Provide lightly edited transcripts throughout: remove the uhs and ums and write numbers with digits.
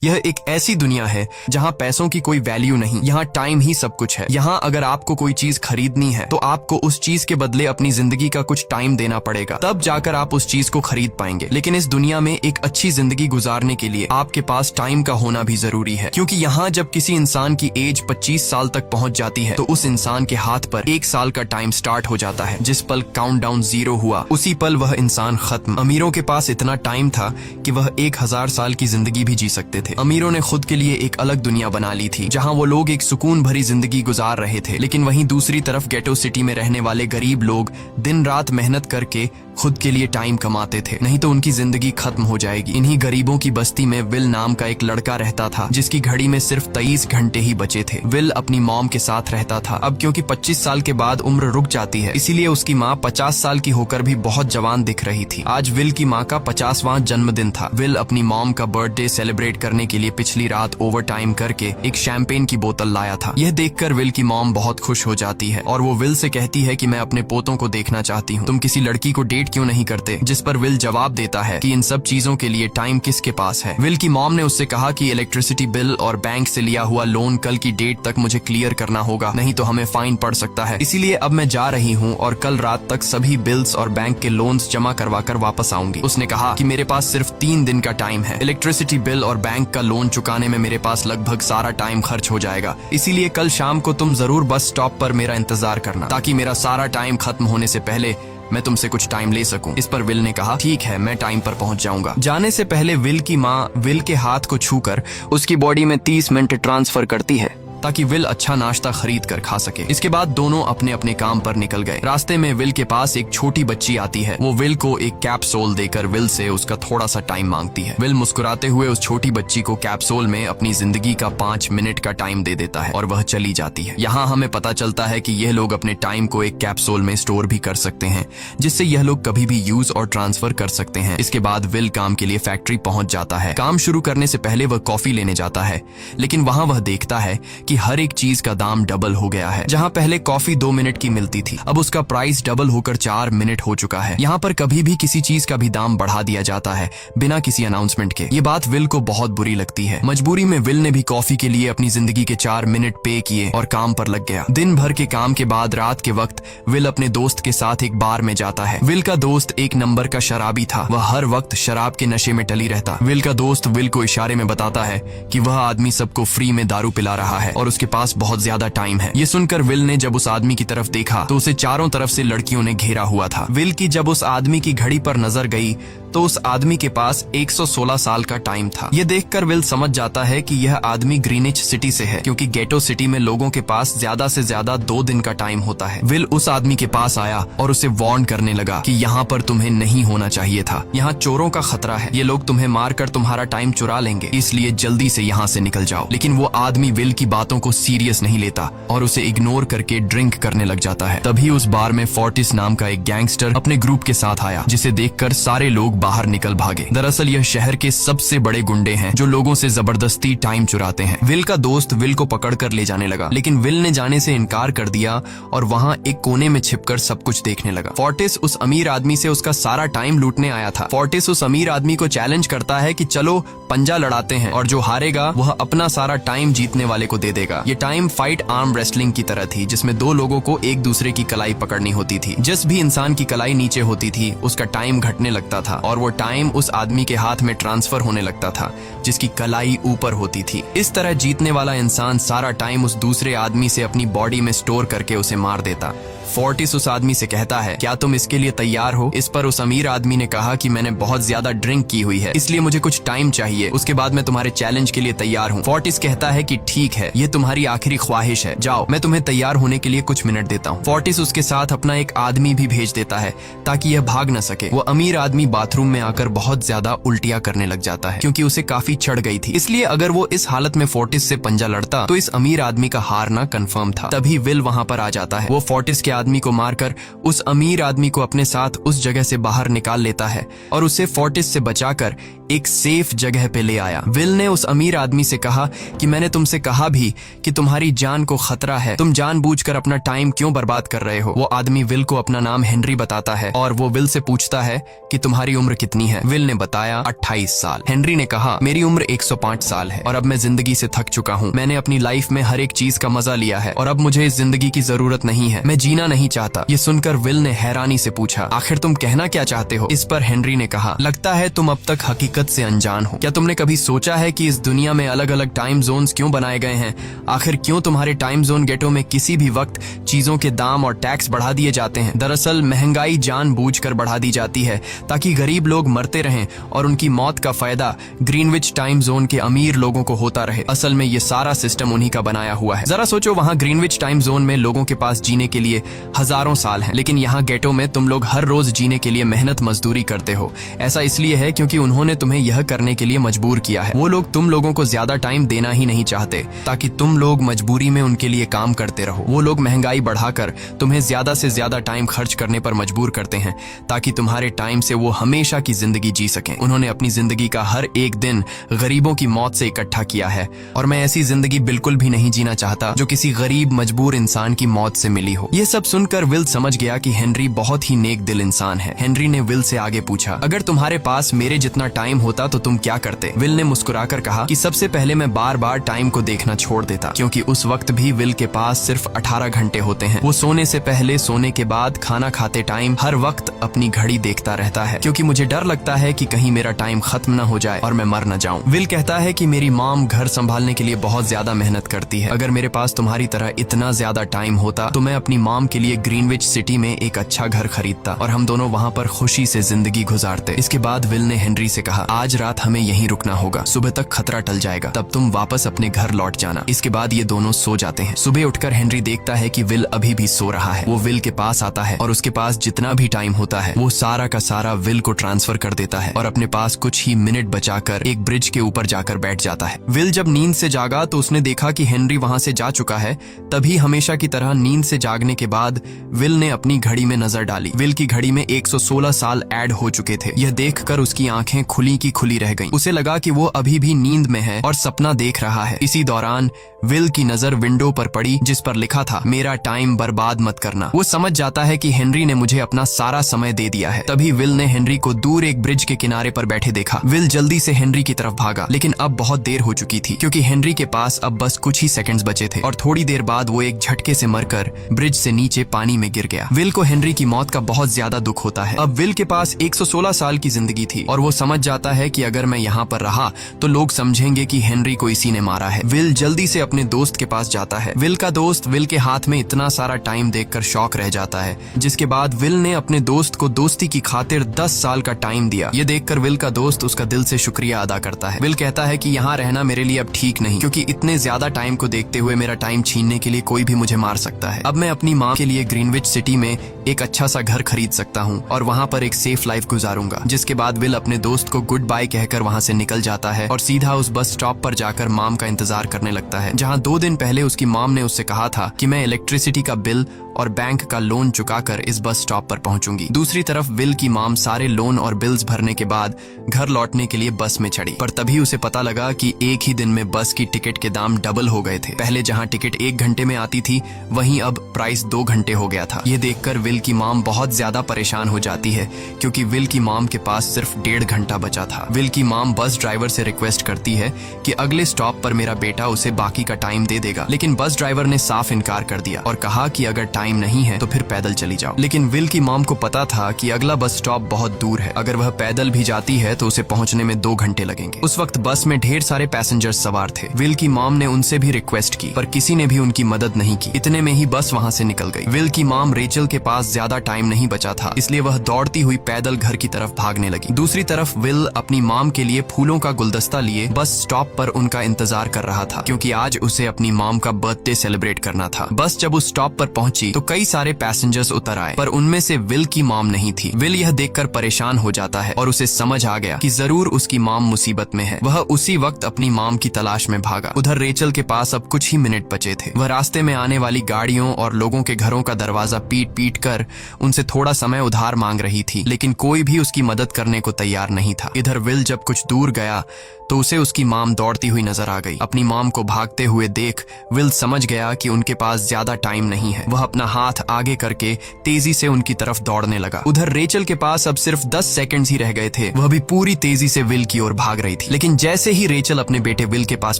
यह एक ऐसी दुनिया है जहाँ पैसों की कोई वैल्यू नहीं, यहाँ टाइम ही सब कुछ है। यहाँ अगर आपको कोई चीज खरीदनी है तो आपको उस चीज के बदले अपनी जिंदगी का कुछ टाइम देना पड़ेगा, तब जाकर आप उस चीज को खरीद पाएंगे। लेकिन इस दुनिया में एक अच्छी जिंदगी गुजारने के लिए आपके पास टाइम का होना भी जरूरी है, क्योंकि यहाँ जब किसी इंसान की एज 25 साल तक पहुँच जाती है तो उस इंसान के हाथ पर 1 साल का टाइम स्टार्ट हो जाता है। जिस पल काउंटडाउन 0 हुआ उसी पल वह इंसान खत्म। अमीरों के पास इतना टाइम था कि वह 1000 साल की जिंदगी भी जी सकते थे। अमीरों ने खुद के लिए एक अलग दुनिया बना ली थी जहां वो लोग एक सुकून भरी जिंदगी गुजार रहे थे, लेकिन वहीं दूसरी तरफ गेटो सिटी में रहने वाले गरीब लोग दिन रात मेहनत करके खुद के लिए टाइम कमाते थे, नहीं तो उनकी जिंदगी खत्म हो जाएगी। इन्हीं गरीबों की बस्ती में विल नाम का एक लड़का रहता था जिसकी घड़ी में सिर्फ 23 घंटे ही बचे थे। विल अपनी मॉम के साथ रहता था। अब क्योंकि 25 साल के बाद उम्र रुक जाती है, इसीलिए उसकी माँ 50 साल की होकर भी बहुत जवान दिख रही थी। आज विल की माँ का 50वां जन्मदिन था। विल अपनी मॉम का बर्थडे सेलिब्रेट करने के लिए पिछली रात ओवर टाइम करके एक शैंपेन की बोतल लाया था। यह देखकर विल की मॉम बहुत खुश हो जाती है और वो विल से कहती है कि मैं अपने पोतों को देखना चाहती हूँ, तुम किसी लड़की को डेट क्यों नहीं करते? जिस पर विल जवाब देता है कि इन सब चीजों के लिए टाइम किसके पास है। विल की मॉम ने उससे कहा कि इलेक्ट्रिसिटी बिल और बैंक से लिया हुआ लोन कल की डेट तक मुझे क्लियर करना होगा, नहीं तो हमें फाइन पड़ सकता है। इसीलिए अब मैं जा रही हूँ और कल रात तक सभी बिल्स और बैंक के लोन्स जमा करवा कर वापस आऊंगी। उसने कहा कि मेरे पास सिर्फ 3 दिन का टाइम है। इलेक्ट्रिसिटी बिल और बैंक का लोन चुकाने में मेरे पास लगभग सारा टाइम खर्च हो जाएगा, इसीलिए कल शाम को तुम जरूर बस स्टॉप पर मेरा इंतजार करना, ताकि मेरा सारा टाइम खत्म होने से पहले मैं तुमसे कुछ टाइम ले सकूं। इस पर विल ने कहा ठीक है, मैं टाइम पर पहुंच जाऊंगा। जाने से पहले विल की माँ विल के हाथ को छूकर उसकी बॉडी में 30 मिनट ट्रांसफर करती है ताकि विल अच्छा नाश्ता खरीद कर खा सके। इसके बाद दोनों अपने अपने काम पर निकल गए। रास्ते में विल के पास एक छोटी बच्ची आती है। वो विल को एक कैप्सूल देकर विल से उसका थोड़ा सा टाइम मांगती है। विल मुस्कुराते हुए उस छोटी बच्ची को कैप्सूल में अपनी जिंदगी का 5 मिनट का टाइम दे देता है और वह चली जाती है। यहाँ हमें पता चलता है कि यह लोग अपने टाइम को एक कैप्सूल में स्टोर भी कर सकते हैं, जिससे यह लोग कभी भी यूज और ट्रांसफर कर सकते हैं। इसके बाद विल काम के लिए फैक्ट्री पहुंच जाता है। काम शुरू करने से पहले वह कॉफी लेने जाता है, लेकिन वहाँ वह देखता है कि हर एक चीज का दाम डबल हो गया है। जहां पहले कॉफी 2 मिनट की मिलती थी, अब उसका प्राइस डबल होकर 4 मिनट हो चुका है। यहाँ पर कभी भी किसी चीज का भी दाम बढ़ा दिया जाता है बिना किसी अनाउंसमेंट के। ये बात विल को बहुत बुरी लगती है। मजबूरी में विल ने भी कॉफी के लिए अपनी जिंदगी के 4 मिनट पे किए और काम पर लग गया। दिन भर के काम के बाद रात के वक्त विल अपने दोस्त के साथ एक बार में जाता है। विल का दोस्त एक नंबर का शराबी था। वह हर वक्त शराब के नशे में टली रहता। विल का दोस्त विल को इशारे में बताता है कि वह आदमी सबको फ्री में दारू पिला रहा है और उसके पास बहुत ज्यादा टाइम है। ये सुनकर विल ने जब उस आदमी की तरफ देखा तो उसे चारों तरफ से लड़कियों ने घेरा हुआ था। विल की जब उस आदमी की घड़ी पर नजर गई तो उस आदमी के पास 116 साल का टाइम था। ये देखकर विल समझ जाता है कि यह आदमी ग्रीनिच सिटी से है, क्योंकि गेटो सिटी में लोगों के पास ज्यादा से ज्यादा 2 दिन का टाइम होता है। विल उस आदमी के पास आया और उसे वार्न करने लगा कि यहाँ पर तुम्हें नहीं होना चाहिए था। यहाँ चोरों का खतरा है, ये लोग तुम्हें मारकर तुम्हारा टाइम चुरा लेंगे, इसलिए जल्दी से यहाँ से निकल जाओ। लेकिन वो आदमी विल की बातों को सीरियस नहीं लेता और उसे इग्नोर करके ड्रिंक करने लग जाता है। तभी उस बार में फोर्टिस नाम का एक गैंगस्टर अपने ग्रुप के साथ आया, जिसे देखकर सारे लोग बाहर निकल भागे। दरअसल यह शहर के सबसे बड़े गुंडे हैं जो लोगों से जबरदस्ती टाइम चुराते हैं। विल का दोस्त विल को पकड़कर ले जाने लगा, लेकिन विल ने जाने से इनकार कर दिया और वहाँ एक कोने में छिपकर सब कुछ देखने लगा। फोर्टिस उस अमीर आदमी से उसका सारा टाइम लूटने आया था। फोर्टिस उस अमीर आदमी को चैलेंज करता है कि चलो पंजा लड़ाते हैं और जो हारेगा वह अपना सारा टाइम जीतने वाले को दे देगा। ये टाइम फाइट आर्म रेसलिंग की तरह थी, जिसमें 2 लोगों को एक दूसरे की कलाई पकड़नी होती थी। जिस भी इंसान की कलाई नीचे होती थी उसका टाइम घटने लगता था और वो टाइम उस आदमी के हाथ में ट्रांसफर होने लगता था जिसकी कलाई ऊपर होती थी। इस तरह जीतने वाला इंसान सारा टाइम उस दूसरे आदमी से अपनी बॉडी में स्टोर करके उसे मार देता। फोर्टिस उस आदमी से कहता है, क्या तुम इसके लिए तैयार हो? इस पर उस अमीर आदमी ने कहा कि मैंने बहुत ज्यादा ड्रिंक की हुई है, इसलिए मुझे कुछ टाइम चाहिए, उसके बाद मैं तुम्हारे चैलेंज के लिए तैयार हूँ। फोर्टिस कहता है कि ठीक है, ये तुम्हारी आखिरी ख्वाहिश है, जाओ, मैं तुम्हें तैयार होने के लिए कुछ मिनट देता हूँ। फोर्टिस उसके साथ अपना एक आदमी भी भेज देता है ताकि यह भाग न सके। वो अमीर आदमी बाथरूम में आकर बहुत ज्यादा उल्टियां करने लग जाता है, क्योंकि उसे काफी चढ़ गई थी। इसलिए अगर वो इस हालत में फोर्टिस से पंजा लड़ता तो इस अमीर आदमी का हारना कंफर्म था। तभी विल वहाँ पर आ जाता है। वो फोर्टिस के के आदमी को मारकर उस अमीर आदमी को अपने साथ उस जगह से बाहर निकाल लेता है और उसे फोर्टिस से बचाकर एक सेफ जगह पे ले आया। विल ने उस अमीर आदमी से कहा कि मैंने तुमसे कहा भी कि तुम्हारी जान को खतरा है, तुम जानबूझकर अपना टाइम क्यों बर्बाद कर रहे हो। वो आदमी विल को अपना नाम हेनरी बताता है और वो विल से पूछता है कि तुम्हारी उम्र कितनी है। विल ने बताया 28 साल। हेनरी ने कहा मेरी उम्र 105 साल है और अब मैं जिंदगी से थक चुका हूँ। मैंने अपनी लाइफ में हर एक चीज का मजा लिया है और अब मुझे इस जिंदगी की जरूरत नहीं है, मैं जीना नहीं चाहता। ये सुनकर विल ने हैरानी से पूछा आखिर तुम कहना क्या चाहते हो। इस पर हेनरी ने कहा लगता है तुम अब तक हकीकत से अनजान हो। क्या तुमने कभी सोचा है कि इस दुनिया में अलग अलग टाइम जोन्स क्यों बनाए गए हैं? आखिर क्यों तुम्हारे टाइम जोन गेटो में किसी भी वक्त चीजों के दाम और टैक्स बढ़ा दिए जाते हैं? दरअसल महंगाई जानबूझकर बढ़ा दी जाती है ताकि गरीब लोग मरते रहें और उनकी मौत का फायदा ग्रीनविच टाइम जोन के अमीर लोगों को होता रहे। असल में ये सारा सिस्टम उन्हीं का बनाया हुआ है। जरा सोचो, वहाँ ग्रीनविच टाइम जोन में लोगों के पास जीने के लिए हजारों साल हैं, लेकिन यहाँ गेटो में तुम लोग हर रोज जीने के लिए मेहनत मजदूरी करते हो। ऐसा इसलिए है क्योंकि उन्होंने तुम्हें यह करने के लिए मजबूर किया है। वो लोग तुम लोगों को ज्यादा टाइम देना ही नहीं चाहते ताकि तुम लोग मजबूरी में उनके लिए काम करते रहो। वो लोग महंगाई बढ़ाकर तुम्हें ज्यादा से ज्यादा टाइम खर्च करने पर मजबूर करते हैं ताकि तुम्हारे टाइम से वो हमेशा की जिंदगी जी सकें। उन्होंने अपनी जिंदगी का हर एक दिन गरीबों की मौत से इकट्ठा किया है और मैं ऐसी जिंदगी बिल्कुल भी नहीं जीना चाहता जो किसी गरीब मजबूर इंसान की मौत से मिली हो। ये सब सुनकर विल समझ गया कि हेनरी बहुत ही नेक दिल इंसान है। हेनरी ने विल से आगे पूछा अगर तुम्हारे पास मेरे जितना टाइम होता तो तुम क्या करते? विल ने मुस्कुराकर कहा कि सबसे पहले मैं बार बार टाइम को देखना छोड़ देता, क्योंकि उस वक्त भी विल के पास सिर्फ 18 घंटे होते हैं। वो सोने से पहले, सोने के बाद, खाना खाते टाइम हर वक्त अपनी घड़ी देखता रहता है क्योंकि मुझे डर लगता है कि कहीं मेरा टाइम खत्म न हो जाए और मैं मर न जाऊं। विल कहता है कि मेरी मॉम घर संभालने के लिए बहुत ज्यादा मेहनत करती है। अगर मेरे पास तुम्हारी तरह इतना ज्यादा टाइम होता तो मैं अपनी मॉम के लिए ग्रीनविच सिटी में एक अच्छा घर खरीदता और हम दोनों वहाँ पर खुशी से जिंदगी गुजारते। इसके बाद विल ने हेनरी से कहा आज रात हमें यहीं रुकना होगा, सुबह तक खतरा टल जाएगा, तब तुम वापस अपने घर लौट जाना। इसके बाद ये दोनों सो जाते हैं। सुबह उठकर हेनरी देखता है कि विल अभी भी सो रहा है। वो विल के पास आता है और उसके पास जितना भी टाइम होता है वो सारा का सारा विल को ट्रांसफर कर देता है और अपने पास कुछ ही मिनट बचाकर एक ब्रिज के ऊपर जाकर बैठ जाता है। विल जब नींद से जागा तो उसने देखा कि हेनरी वहां से जा चुका है। तभी हमेशा की तरह नींद से जागने के बाद विल ने अपनी घड़ी में नजर डाली। विल की घड़ी में 116 साल ऐड हो चुके थे। यह देखकर उसकी आंखें खुली की खुली रह गईं। उसे लगा कि वो अभी भी नींद में है और सपना देख रहा है। इसी दौरान विल की नजर विंडो पर पड़ी जिस पर लिखा था मेरा टाइम बर्बाद मत करना। वो समझ जाता है कि हेनरी ने मुझे अपना सारा समय दे दिया है। तभी विल ने हेनरी को दूर एक ब्रिज के किनारे पर बैठे देखा। विल जल्दी से हेनरी की तरफ भागा, लेकिन अब बहुत देर हो चुकी थी क्योंकि हेनरी के पास अब बस कुछ ही सेकंड्स बचे थे और थोड़ी देर बाद वो एक झटके से मरकर ब्रिज से नीचे पानी में गिर गया। विल को हेनरी की मौत का बहुत ज्यादा दुख होता है। अब विल के पास 116 साल की जिंदगी थी और वो समझ जाता है कि अगर मैं यहाँ पर रहा तो लोग समझेंगे कि हेनरी को इसी ने मारा है। विल जल्दी से अपने दोस्त के पास जाता है। विल का दोस्त विल के हाथ में इतना सारा टाइम देखकर शॉक रह जाता है, जिसके बाद विल ने अपने दोस्त को दोस्ती की खातिर 10 साल का टाइम दिया। ये देखकर विल का दोस्त उसका दिल से शुक्रिया अदा करता है। विल कहता है कि यहाँ रहना मेरे लिए अब ठीक नहीं, क्योंकि इतने ज्यादा टाइम को देखते हुए मेरा टाइम छीनने के लिए कोई भी मुझे मार सकता है। अब मैं अपनी माँ के लिए ग्रीनविच सिटी में एक अच्छा सा घर खरीद सकता हूँ और वहाँ पर एक सेफ लाइफ गुजारूंगा। जिसके बाद विल अपने दोस्त को गुड बाय कहकर वहाँ से निकल जाता है और सीधा उस बस स्टॉप पर जाकर मॉम का इंतजार करने लगता है, जहाँ 2 दिन पहले उसकी मॉम ने उससे कहा था कि मैं इलेक्ट्रिसिटी का बिल और बैंक का लोन चुकाकर इस बस स्टॉप पर पहुंचूंगी। दूसरी तरफ विल की मॉम सारे लोन और बिल्स भरने के बाद घर लौटने के लिए बस में चढ़ी, पर तभी उसे पता लगा कि एक ही दिन में बस की टिकट के दाम डबल हो गए थे। पहले जहां टिकट 1 घंटे में आती थी वहीं अब प्राइस 2 घंटे हो गया था। ये देखकर विल की मॉम बहुत ज्यादा परेशान हो जाती है क्योंकि विल की मॉम के पास सिर्फ 1.5 घंटा बचा था। विल की मॉम बस ड्राइवर से रिक्वेस्ट करती है कि अगले स्टॉप पर मेरा बेटा उसे बाकी का टाइम दे देगा, लेकिन बस ड्राइवर ने साफ इनकार कर दिया और कहा कि अगर टाइम नहीं है तो फिर पैदल चली जाओ। लेकिन विल की मॉम को पता था कि अगला बस स्टॉप बहुत दूर है, अगर वह पैदल भी जाती है तो उसे पहुंचने में 2 घंटे लगेंगे। उस वक्त बस में ढेर सारे पैसेंजर्स सवार थे। विल की मॉम ने उनसे भी रिक्वेस्ट की पर किसी ने भी उनकी मदद नहीं की। इतने में ही बस वहां से निकल गई। विल की मॉम रेचल के पास पास ज्यादा टाइम नहीं बचा था, इसलिए वह दौड़ती हुई पैदल घर की तरफ भागने लगी। दूसरी तरफ विल अपनी मॉम के लिए फूलों का गुलदस्ता लिए बस स्टॉप पर उनका इंतजार कर रहा था, क्योंकि आज उसे अपनी मॉम का बर्थडे सेलिब्रेट करना था। बस जब उस स्टॉप पर पहुंची तो कई सारे पैसेंजर्स उतर आए, पर उनमें से विल की मॉम नहीं थी। विल यह देखकर परेशान हो जाता है और उसे समझ आ गया कि जरूर उसकी मॉम मुसीबत में है। वह उसी वक्त अपनी मॉम की तलाश में भागा। उधर रेचल के पास अब कुछ ही मिनट बचे थे। वह रास्ते में आने वाली गाड़ियों और लोगों के घरों का दरवाजा पीट पीट कर उनसे थोड़ा समय उधार मांग रही थी, लेकिन कोई भी उसकी मदद करने को तैयार नहीं था। इधर विल जब कुछ दूर गया तो उसे उसकी मॉम दौड़ती हुई नजर आ गई। अपनी मॉम को भागते हुए देख विल समझ गया कि उनके पास ज्यादा टाइम नहीं है। वह अपना हाथ आगे करके तेजी से उनकी तरफ दौड़ने लगा। उधर रेचल के पास अब सिर्फ 10 सेकंड्स ही रह गए थे। वह भी पूरी तेजी से विल की ओर भाग रही थी, लेकिन जैसे ही रेचल अपने बेटे विल के पास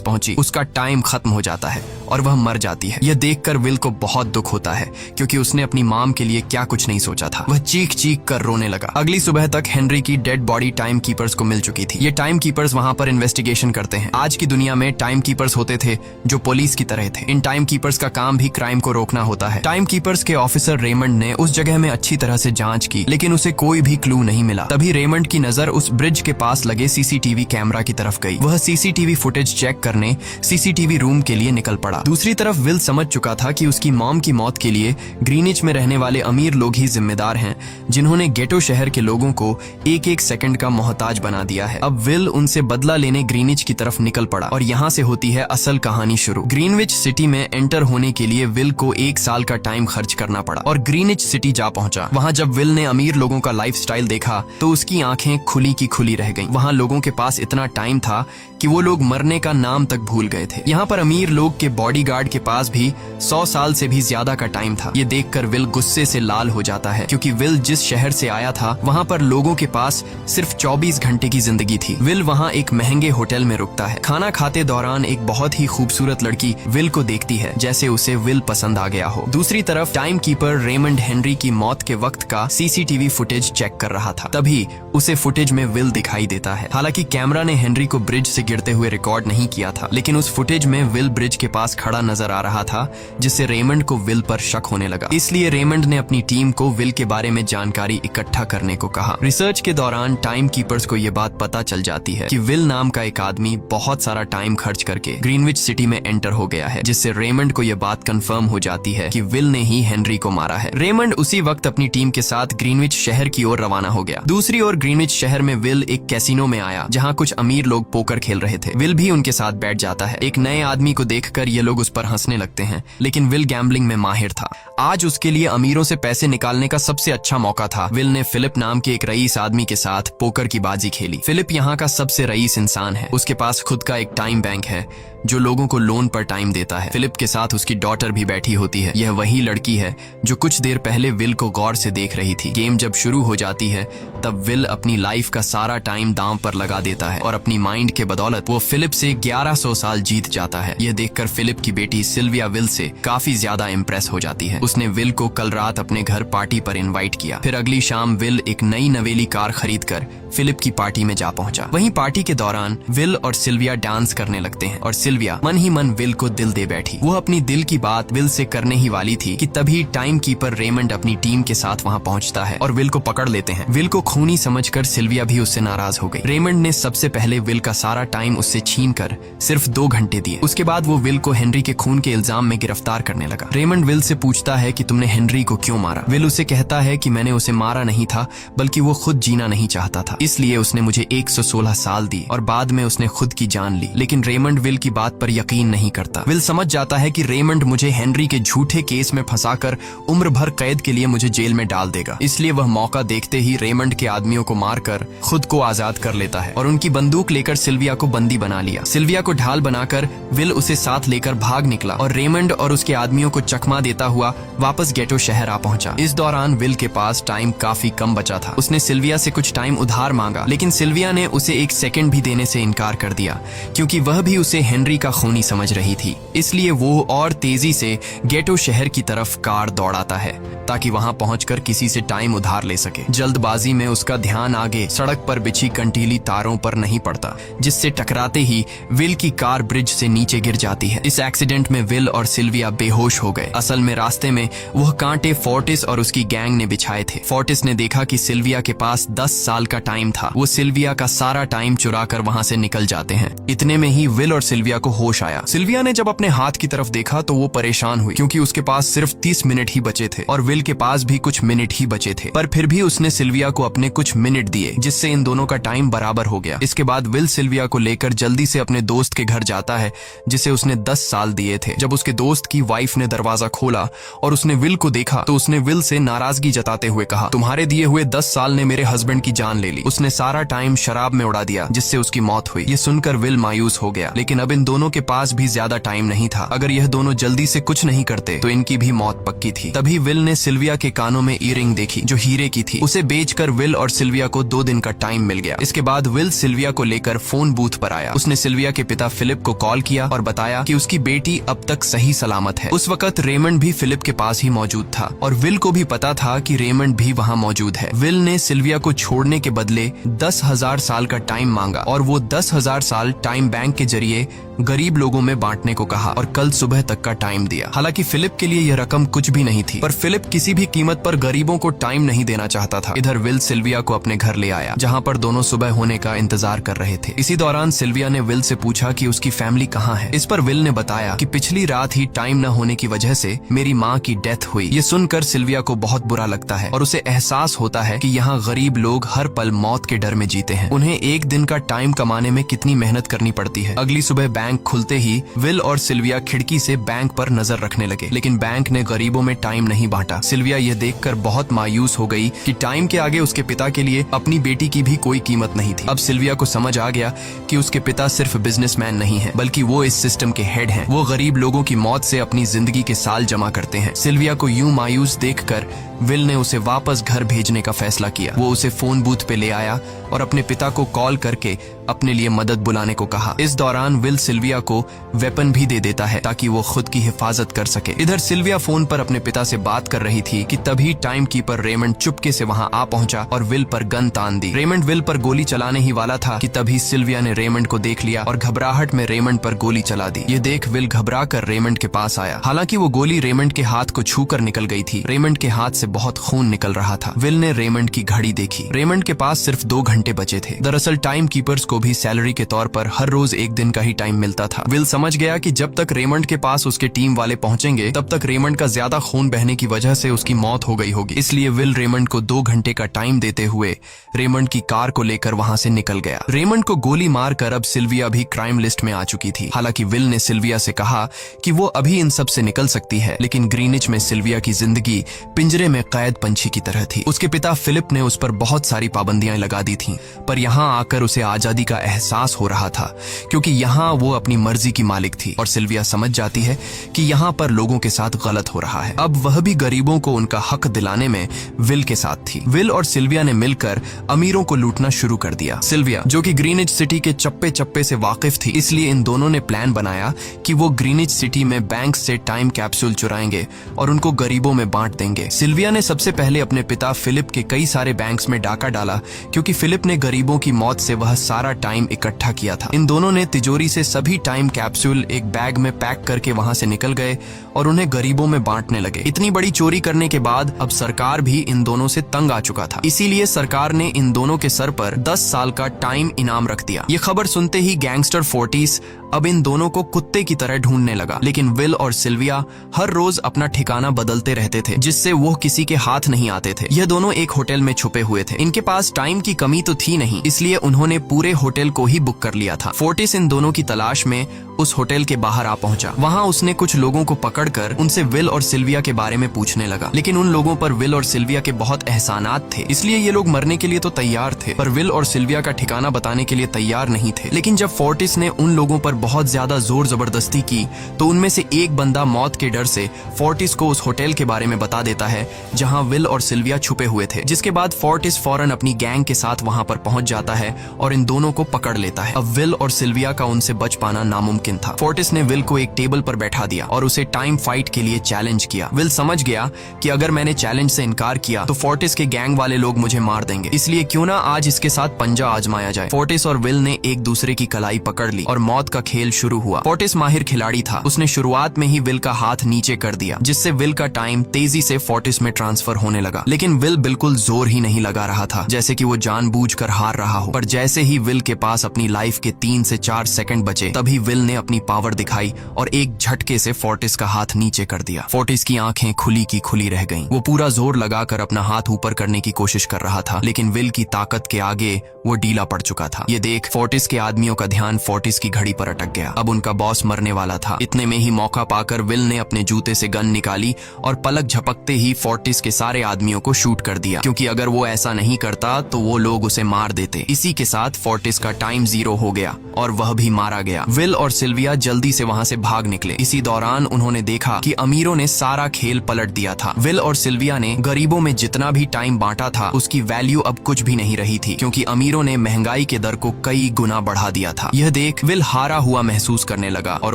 पहुंची, उसका टाइम खत्म हो जाता है और वह मर जाती है। यह देखकर विल को बहुत दुख होता है, क्योंकि उसने अपनी मॉम के लिए क्या कुछ नहीं सोचा था। वह चीख चीख कर रोने लगा। अगली सुबह तक हेनरी की डेड बॉडी टाइम कीपर्स को मिल चुकी थी। ये टाइम कीपर्स वहां पर इन्वेस्टिगेशन करते हैं। आज की दुनिया में टाइम कीपर्स होते थे जो पुलिस की तरह थे। इन टाइम कीपर्स का काम भी क्राइम को रोकना होता है। टाइम कीपर्स के ऑफिसर रेमंड ने उस जगह में अच्छी तरह से जांच की, लेकिन उसे कोई भी क्लू नहीं मिला। तभी रेमंड की नजर उस ब्रिज के पास लगे सीसीटीवी कैमरा की तरफ गई। वह सीसीटीवी फुटेज चेक करने सीसीटीवी रूम के लिए निकल पड़ा। दूसरी तरफ विल समझ चुका था कि उसकी मॉम की मौत के लिए ग्रीनिच में रहने वाले अमीर लोग ही जिम्मेदार हैं, जिन्होंने गेटो शहर के लोगों को एक एक सेकंड का मोहताज बना दिया है। अब विल उनसे बदला लेने ग्रीनिच की तरफ निकल पड़ा और यहाँ से होती है असल कहानी शुरू। ग्रीनविच सिटी में एंटर होने के लिए विल को 1 साल का टाइम खर्च करना पड़ा और ग्रीनिच सिटी जा पहुंचा। वहाँ जब विल ने अमीर लोगों का लाइफस्टाइल देखा तो उसकी आंखें खुली की खुली रह गईं। वहाँ लोगों के पास इतना टाइम था कि वो लोग मरने का नाम तक भूल गए थे। यहाँ पर अमीर लोग के बॉडीगार्ड के पास भी 100 साल से भी ज्यादा का टाइम था। ये देखकर विल गुस्से से लाल हो जाता है, क्योंकि विल जिस शहर से आया था वहाँ पर लोगों के पास सिर्फ 24 घंटे की जिंदगी थी। विल वहाँ एक महंगे होटल में रुकता है। खाना खाते दौरान एक बहुत ही खूबसूरत लड़की विल को देखती है, जैसे उसे विल पसंद आ गया हो। दूसरी तरफ टाइम कीपर रेमंड हेनरी की मौत के वक्त का सीसीटीवी फुटेज चेक कर रहा था। तभी उसे फुटेज में विल दिखाई देता है। हालांकि कैमरा ने हेनरी को ब्रिज से गिरते हुए रिकॉर्ड नहीं किया था, लेकिन उस फुटेज में विल ब्रिज के पास खड़ा नजर आ रहा था, जिससे रेमंड को विल पर शक होने लगा। इसलिए रेमंड ने अपनी टीम को विल के बारे में जानकारी इकट्ठा करने को कहा। रिसर्च के दौरान टाइम कीपर्स को यह बात पता चल जाती है कि विल नाम का एक आदमी बहुत सारा टाइम खर्च करके ग्रीनविच सिटी में एंटर हो गया है, जिससे रेमंड को यह बात कंफर्म हो जाती है कि विल ने ही हेनरी को मारा है। रेमंड उसी वक्त अपनी टीम के साथ ग्रीनविच शहर की ओर रवाना हो गया। दूसरी ओर ग्रीनविच शहर में विल एक कैसीनो में आया, जहाँ कुछ अमीर लोग पोकर खेल रहे थे। विल भी उनके साथ बैठ जाता है। एक नए आदमी को देखकर ये लोग उस पर हंसने लगते हैं, लेकिन विल गैम्बलिंग में माहिर था। आज उसके लिए अमीरों से पैसे निकालने का सबसे अच्छा मौका था। विल ने फिलिप नाम के एक रईस आदमी के साथ पोकर की बाजी खेली। फिलिप यहाँ का सबसे रईस इंसान है। उसके पास खुद का एक टाइम बैंक है जो लोगों को लोन पर टाइम देता है। फिलिप के साथ उसकी डॉटर भी बैठी होती है। यह वही लड़की है जो कुछ देर पहले विल को गौर से देख रही थी। गेम जब शुरू हो जाती है तब विल अपनी लाइफ का सारा टाइम दांव पर लगा देता है और अपनी माइंड के बदौलत वो फिलिप से 1100 साल जीत जाता है। यह देखकर फिलिप की बेटी सिल्विया विल से काफी ज्यादा इम्प्रेस हो जाती है। उसने विल को कल रात अपने घर पार्टी पर इनवाइट किया। फिर अगली शाम विल एक नई नवेली कार खरीद कर फिलिप की पार्टी में जा पहुंचा। वहीं पार्टी के दौरान विल और सिल्विया डांस करने लगते हैं और सिल्विया मन ही मन विल को दिल दे बैठी। वो अपनी दिल की बात विल से करने ही वाली थी कि तभी टाइम कीपर रेमंड अपनी टीम के साथ वहां पहुंचता है और विल को पकड़ लेते हैं। विल को खूनी समझकर सिल्विया भी उससे नाराज हो गई। रेमंड ने सबसे पहले विल का सारा टाइम उससे छीन कर सिर्फ 2 घंटे दिए। उसके बाद वो विल को हेनरी के खून के इल्जाम में गिरफ्तार करने लगा। रेमंड विल से पूछता है कि तुमने हेनरी को क्यों मारा। विल उसे कहता है कि मैंने उसे मारा नहीं था, बल्कि वो खुद जीना नहीं चाहता था, इसलिए उसने मुझे 116 साल दी और बाद में उसने खुद की जान ली। लेकिन रेमंड विल की बात पर यकीन नहीं करता। विल समझ जाता है कि रेमंड मुझे हेनरी के झूठे केस में फंसाकर उम्र भर कैद के लिए मुझे जेल में डाल देगा। इसलिए वह मौका देखते ही रेमंड के आदमियों को मारकर खुद को आजाद कर लेता है और उनकी बंदूक लेकर सिल्विया को बंदी बना लिया। सिल्विया को ढाल बनाकर विल उसे साथ लेकर भाग निकला और रेमंड और उसके आदमियों को चकमा देता हुआ वापस गेटो शहर आ पहुंचा। इस दौरान विल के पास टाइम काफी कम बचा था। उसने सिल्विया से कुछ टाइम उधार मांगा, लेकिन सिल्विया ने उसे 1 सेकंड भी देने से इनकार कर दिया, क्योंकि वह भी उसे हेनरी का खूनी समझ रही थी। इसलिए वो और तेजी से गेटो शहर की तरफ कार दौड़ाता है ताकि वहां पहुंचकर किसी से टाइम उधार ले सके। जल्दबाजी में उसका ध्यान आगे सड़क पर बिछी कंटीली तारों पर नहीं पड़ता, जिससे टकराते ही विल की कार ब्रिज से नीचे गिर जाती है। इस एक्सीडेंट में विल और सिल्विया बेहोश हो गए। असल में रास्ते में वह कांटे फोर्टिस और उसकी गैंग ने बिछाए थे। फोर्टिस ने देखा कि सिल्विया के पास 10 साल का टाइम था। वो सिल्विया का सारा टाइम चुरा कर वहाँ से निकल जाते हैं। इतने में ही विल और सिल्विया को होश आया। सिल्विया ने जब अपने हाथ की तरफ देखा तो वो परेशान हुई, क्योंकि उसके पास सिर्फ 30 मिनट ही बचे थे और विल के पास भी कुछ मिनट ही बचे थे। पर फिर भी उसने सिल्विया को अपने कुछ मिनट दिए, जिससे इन दोनों का टाइम बराबर हो गया। इसके बाद विल सिल्विया को लेकर जल्दी से अपने दोस्त के घर जाता है, जिसे उसने 10 साल दिए थे। जब उसके दोस्त की वाइफ ने दरवाजा खोला और उसने विल को देखा तो उसने विल से नाराजगी जताते हुए कहा, तुम्हारे दिए हुए 10 साल ने मेरे हस्बैंड की जान ले ली। उसने सारा टाइम शराब में उड़ा दिया, जिससे उसकी मौत हुई। ये सुनकर विल मायूस हो गया, लेकिन अब इन दोनों के पास भी ज्यादा टाइम नहीं था। अगर यह दोनों जल्दी से कुछ नहीं करते तो इनकी भी मौत पक्की थी। तभी विल ने सिल्विया के कानों में ईयरिंग देखी, जो हीरे की थी। उसे बेचकर विल और सिल्विया को 2 दिन का टाइम मिल गया। इसके बाद विल सिल्विया को लेकर फोन बूथ पर आया। उसने सिल्विया के पिता फिलिप को कॉल किया और बताया कि उसकी बेटी अब तक सही सलामत है। उस वक्त रेमंड भी फिलिप के पास ही मौजूद था और विल को भी पता था कि रेमंड भी वहाँ मौजूद है। विल ने सिल्विया को छोड़ने के बदले 10,000 साल का टाइम मांगा और वो 10,000 साल टाइम बैंक के जरिए गरीब लोगों में बांटने को कहा और कल सुबह तक का टाइम दिया। हालांकि फिलिप के लिए यह रकम कुछ भी नहीं थी, पर फिलिप किसी भी कीमत पर गरीबों को टाइम नहीं देना चाहता था। इधर विल सिल्विया को अपने घर ले आया, जहाँ पर दोनों सुबह होने का इंतजार कर रहे थे। इसी दौरान सिल्विया ने विल से पूछा कि उसकी फैमिली कहाँ है। इस पर विल ने बताया कि पिछली रात ही टाइम न होने की वजह से मेरी माँ की डेथ हुई। ये सुनकर सिल्विया को बहुत बुरा लगता है और उसे एहसास होता है कि यहाँ गरीब लोग हर पल मौत के डर में जीते हैं। उन्हें एक दिन का टाइम कमाने में कितनी मेहनत करनी पड़ती है। अगली सुबह बैंक खुलते ही विल और सिल्विया खिड़की से बैंक पर नजर रखने लगे, लेकिन बैंक ने गरीबों में टाइम नहीं बांटा। सिल्विया यह देखकर बहुत मायूस हो गई कि टाइम के आगे उसके पिता के लिए अपनी बेटी की भी कोई कीमत नहीं थी। अब सिल्विया को समझ आ गया कि उसके पिता सिर्फ बिजनेसमैन नहीं है, बल्कि वो इस सिस्टम के हेड हैं। वो गरीब लोगों की मौत से अपनी जिंदगी के साल जमा करते हैं। सिल्विया को यूं मायूस देखकर विल ने उसे वापस घर भेजने का फैसला किया। वो उसे फोन बूथ पे ले आया और अपने पिता को कॉल करके अपने लिए मदद बुलाने को कहा। इस दौरान विल सिल्विया को वेपन भी दे देता है ताकि वो खुद की हिफाजत कर सके। इधर सिल्विया फोन पर अपने पिता से बात कर रही थी कि तभी टाइम कीपर रेमंड चुपके से वहां आ पहुंचा और विल पर गन तान दी। रेमंड विल पर गोली चलाने ही वाला था कि तभी सिल्विया ने रेमंड को देख लिया और घबराहट में रेमंड पर गोली चला दी। ये देख विल घबरा कर रेमंड के पास आया। हालांकि वो गोली रेमंड के हाथ को छू कर निकल गई थी। रेमंड के हाथ से बहुत खून निकल रहा था। विल ने रेमंड की घड़ी देखी। रेमंड के पास सिर्फ 2 घंटे बचे थे। दरअसल टाइम कीपर्स को भी सैलरी के तौर पर हर रोज 1 दिन का ही टाइम मिलता था। विल समझ गया कि जब तक रेमंड के पास उसके टीम वाले पहुंचेंगे तब तक रेमंड का ज्यादा खून बहने की वजह से उसकी मौत हो गई होगी। इसलिए विल रेमंड को 2 घंटे का टाइम देते हुए रेमंड की कार को लेकर वहां से निकल गया। रेमंड को गोली मारकर अब सिल्विया भी क्राइम लिस्ट में आ चुकी थी। हालांकि विल ने सिल्विया से कहा कि वो अभी इन सब से निकल सकती है, लेकिन ग्रीनिच में सिल्विया की जिंदगी पिंजरे में कैद पंछी की तरह थी। उसके पिता फिलिप ने उस पर बहुत सारी पाबंदियां लगा दी थीं, पर यहाँ आकर उसे आजादी का एहसास हो रहा था, क्योंकि यहाँ वो अपनी मर्जी की मालिक थी और सिल्विया समझ जाती है कि यहाँ पर लोगों के साथ गलत हो रहा है। अब वह भी गरीबों को उनका हक दिलाने में विल के साथ थी। विल और सिल्विया ने मिलकर अमीरों को लूटना शुरू कर दिया। सिल्विया, जो कि ग्रीनिच सिटी के चप्पे चप्पे से वाकिफ थी, इसलिए इन दोनों ने प्लान बनाया कि वो ग्रीनिच सिटी में बैंक से टाइम कैप्सूल चुराएंगे और उनको गरीबों में बांट देंगे। सिल्विया ने सबसे पहले अपने पिता फिलिप के कई सारे बैंक्स में डाका डाला, क्योंकि फिलिप ने गरीबों की मौत से वह सारा टाइम इकट्ठा किया था। इन दोनों ने तिजोरी से सभी टाइम कैप्सूल एक बैग में पैक करके वहां से निकल गए और उन्हें गरीबों में बांटने लगे। इतनी बड़ी चोरी करने के बाद अब सरकार भी इन दोनों से तंग आ चुका था। इसीलिए सरकार ने इन दोनों के सर पर 10 साल का टाइम इनाम रख दिया। ये खबर सुनते ही गैंगस्टर फोर्टिस अब इन दोनों को कुत्ते की तरह ढूंढने लगा, लेकिन विल और सिल्विया हर रोज अपना ठिकाना बदलते रहते थे, जिससे वो किसी के हाथ नहीं आते थे। यह दोनों एक होटल में छुपे हुए थे। इनके पास टाइम की कमी तो थी नहीं, इसलिए उन्होंने पूरे होटल को ही बुक कर लिया था। फोर्टिस इन दोनों की तलाश में उस होटल के बाहर आ पहुंचा। वहां उसने कुछ लोगों को पकड़कर उनसे विल और सिल्विया के बारे में पूछने लगा, लेकिन उन लोगों पर विल और सिल्विया के बहुत एहसानात थे, इसलिए ये लोग मरने के लिए तो तैयार थे, पर विल और सिल्विया का ठिकाना बताने के लिए तैयार नहीं थे। लेकिन जब फोर्टिस ने उन लोगों पर बहुत ज्यादा जोर जबरदस्ती की, तो उनमें से एक बंदा मौत के डर से फोर्टिस को उस होटल के बारे में बता देता है जहां विल और सिल्विया छुपे हुए थे, जिसके बाद फोर्टिस फौरन अपनी गैंग के साथ वहां पर पहुंच जाता है और इन दोनों को पकड़ लेता है। अब विल और सिल्विया का उनसे बच पाना नामुमकिन नामुमकिन था। फोर्टिस ने विल को एक टेबल पर बैठा दिया और उसे टाइम फाइट के लिए चैलेंज किया। विल समझ गया कि अगर मैंने चैलेंज से इनकार किया तो फोर्टिस के गैंग वाले लोग मुझे मार देंगे, इसलिए क्यों ना आज इसके साथ पंजा आजमाया जाए। फोर्टिस और विल ने एक दूसरे की कलाई पकड़ ली और मौत का खेल शुरू हुआ। फोर्टिस माहिर खिलाड़ी था, उसने शुरुआत में ही विल का हाथ नीचे कर दिया, जिससे विल का टाइम तेजी से फोर्टिस में ट्रांसफर होने लगा। लेकिन विल बिल्कुल जोर ही नहीं लगा रहा था, जैसे कि वो जानबूझकर हार रहा हो। पर जैसे ही विल के पास अपनी लाइफ के 3 से 4 सेकंड बचे, तभी विल ने अपनी पावर दिखाई और एक झटके से फोर्टिस का हाथ नीचे कर दिया। फोर्टिस की आंखें खुली की खुली रह गईं। वो पूरा जोर लगाकर अपना हाथ ऊपर करने की कोशिश कर रहा था, लेकिन विल की ताकत के आगे वो ढीला पड़ चुका था। ये देख फोर्टिस के आदमियों का ध्यान फोर्टिस की घड़ी पर अटक गया। अब उनका बॉस मरने वाला था। इतने में ही मौका पाकर विल ने अपने जूते से गन निकाली और पलक झपकते ही फोर्टिस के सारे आदमियों को शूट कर दिया, क्योंकि अगर वो ऐसा नहीं करता तो वो लोग उसे मार देते। इसी के साथ फोर्टिस का टाइम 0 हो गया और वह भी मारा गया। विल और सिल्विया जल्दी से वहां से भाग निकले। इसी दौरान उन्होंने देखा कि अमीरों ने सारा खेल पलट दिया था। विल और सिल्विया ने गरीबों में जितना भी टाइम बांटा था उसकी वैल्यू अब कुछ भी नहीं रही थी, क्योंकि अमीरों ने महंगाई के दर को कई गुना बढ़ा दिया था। यह देख विल हारा हुआ महसूस करने लगा और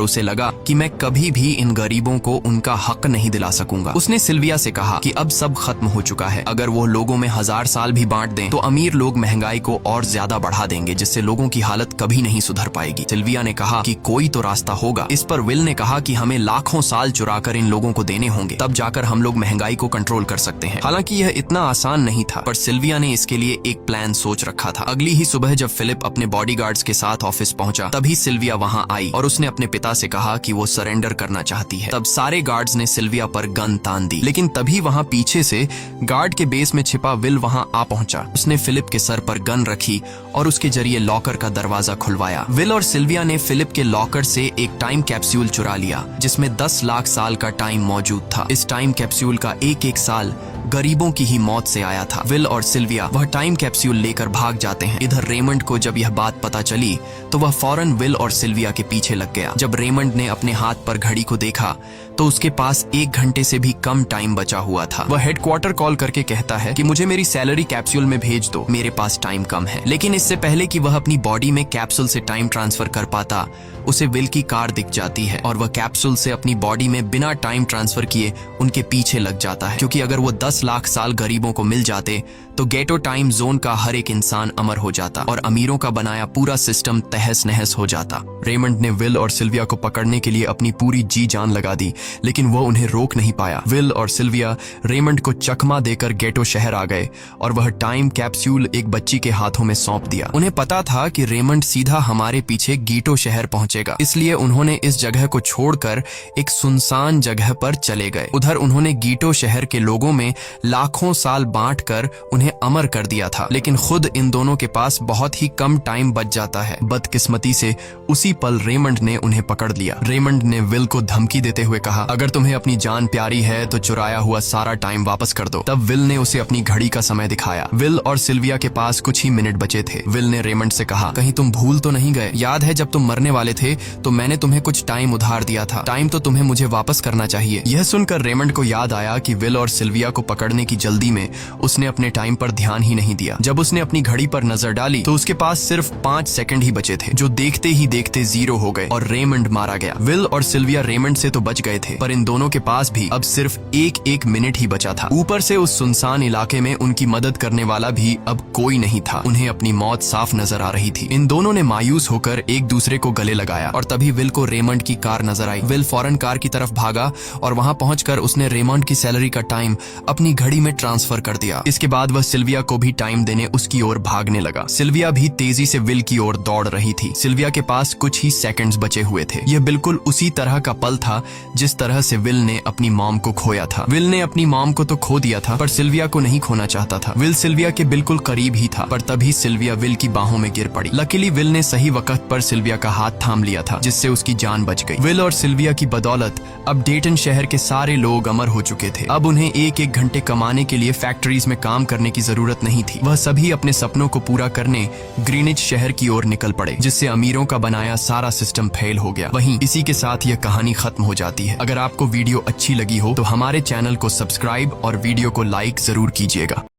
उसे लगा कि मैं कभी भी इन गरीबों को उनका हक नहीं दिला सकूंगा। उसने सिल्विया से कहा कि अब सब खत्म हो चुका है, अगर वो लोगों में 1000 साल भी बांट दें तो अमीर लोग महंगाई को और ज्यादा बढ़ा देंगे, जिससे लोगों की हालत कभी नहीं सुधर पाएगी। सिल्विया ने कहा कि कोई तो रास्ता होगा। इस पर विल ने कहा कि हमें लाखों साल चुराकर इन लोगों को देने होंगे, तब जाकर हम लोग महंगाई को कंट्रोल कर सकते हैं। हालांकि यह इतना आसान नहीं था, पर सिल्विया ने इसके लिए एक प्लान सोच रखा था। अगली ही सुबह जब फिलिप अपने बॉडीगार्ड्स के साथ ऑफिस पहुंचा, तभी सिल्विया वहां आई और उसने अपने पिता से कहा कि वो सरेंडर करना चाहती है। तब सारे गार्ड्स ने सिल्विया पर गन तान दी, लेकिन तभी वहां पीछे से गार्ड के बेस में छिपा विल वहां आ पहुंचा। उसने फिलिप के सर पर गन रखी और उसके जरिए लॉकर का दरवाजा खुलवाया। विल और सिल्विया ने फिलिप के लॉकर से एक टाइम कैप्सूल चुरा लिया, जिसमें 10 लाख साल का टाइम मौजूद था। इस टाइम कैप्सूल का एक साल गरीबों की ही मौत से आया था। विल और सिल्विया वह टाइम कैप्सूल लेकर भाग जाते हैं। इधर रेमंड को जब यह बात पता चली तो वह फौरन विल और सिल्विया के पीछे लग गया। जब रेमंड ने अपने हाथ पर घड़ी को देखा तो उसके पास 1 घंटे से भी कम टाइम बचा हुआ था। वह हेडक्वार्टर कॉल करके कहता है कि मुझे मेरी सैलरी कैप्सूल में भेज दो, मेरे पास टाइम कम है। लेकिन इससे पहले कि वह अपनी बॉडी में कैप्सूल से टाइम ट्रांसफर कर पाता, उसे विल की कार दिख जाती है और वह कैप्सूल से अपनी बॉडी में बिना टाइम ट्रांसफर किए उनके पीछे लग जाता है, क्योंकि अगर वो 10 लाख साल गरीबों को मिल जाते तो गेटो टाइम जोन का हर एक इंसान अमर हो जाता और अमीरों का बनाया पूरा सिस्टम तहस नहस हो जाता। रेमंड ने विल और सिल्विया को पकड़ने के लिए अपनी पूरी जी जान लगा दी, लेकिन वो उन्हें रोक नहीं पाया। विल और सिल्विया रेमंड को चकमा देकर गेटो शहर आ गए और वह टाइम कैप्सूल एक बच्ची के हाथों में सौंप दिया। उन्हें पता था कि रेमंड सीधा हमारे पीछे गीटो शहर पहुंचेगा, इसलिए उन्होंने इस जगह को छोड़कर एक सुनसान जगह पर चले गए। उधर उन्होंने गीटो शहर के लोगों में लाखों साल बांटकर उन्हें अमर कर दिया था, लेकिन खुद इन दोनों के पास बहुत ही कम टाइम बच जाता है। बदकिस्मती से उसी पल रेमंड ने उन्हें पकड़ लिया। रेमंड ने विल को धमकी देते हुए कहा, अगर तुम्हें अपनी जान प्यारी है तो चुराया हुआ सारा टाइम वापस कर दो। तब विल ने उसे अपनी घड़ी का समय दिखाया। विल और सिल्विया के पास कुछ ही मिनट बचे थे। विल ने रेमंड से कहा, कहीं तुम भूल तो नहीं गए? याद है जब तुम मरने वाले थे तो मैंने तुम्हें कुछ टाइम उधार दिया था, टाइम तो तुम्हें मुझे वापस करना चाहिए। यह सुनकर रेमंड को याद आया कि विल और सिल्विया को पकड़ने की जल्दी में उसने अपने टाइम पर ध्यान ही नहीं दिया। जब उसने अपनी घड़ी पर नजर डाली तो उसके पास सिर्फ 5 सेकंड ही बचे थे, जो देखते ही देखते 0 हो गए और रेमंड मारा गया। विल और सिल्विया रेमंड से तो बच गए थे, पर इन दोनों के पास भी अब सिर्फ एक मिनट ही बचा था। ऊपर से उस सुनसान इलाके में उनकी मदद करने वाला भी अब कोई नहीं था। उन्हें अपनी मौत साफ नजर आ रही थी। इन दोनों ने मायूस होकर एक दूसरे को गले लगाया और तभी विल को रेमंड की कार नजर आई। विल फौरन कार की तरफ भागा और वहां पहुंचकर उसने रेमंड की सैलरी का टाइम अपनी घड़ी में ट्रांसफर कर दिया। इसके बाद वह सिल्विया को भी टाइम देने उसकी ओर भागने लगा। सिल्विया भी तेजी से विल की ओर दौड़ रही थी। सिल्विया के पास कुछ ही सेकंड्स बचे हुए थे। यह बिल्कुल उसी तरह का पल था जिस तरह से विल ने अपनी मॉम को खोया था। विल ने अपनी मॉम को तो खो दिया था, पर सिल्विया को नहीं खोना चाहता था। विल सिल्विया के बिल्कुल करीब ही था, पर तभी सिल्विया विल की बाहों में गिर पड़ी। लकीली विल ने सही वक्त पर सिल्विया का हाथ थाम लिया था, जिससे उसकी जान बच गई। विल और सिल्विया की बदौलत अब डेटन शहर के सारे लोग अमर हो चुके थे। अब उन्हें एक घंटे कमाने के लिए फैक्ट्रीज में काम करने की जरूरत नहीं थी। वह सभी अपने सपनों को पूरा करने ग्रीनिच शहर की ओर निकल पड़े, जिससे अमीरों का बनाया सारा सिस्टम फेल हो गया। वहीं इसी के साथ यह कहानी खत्म हो जाती है। अगर आपको वीडियो अच्छी लगी हो तो हमारे चैनल को सब्सक्राइब और वीडियो को लाइक जरूर कीजिएगा।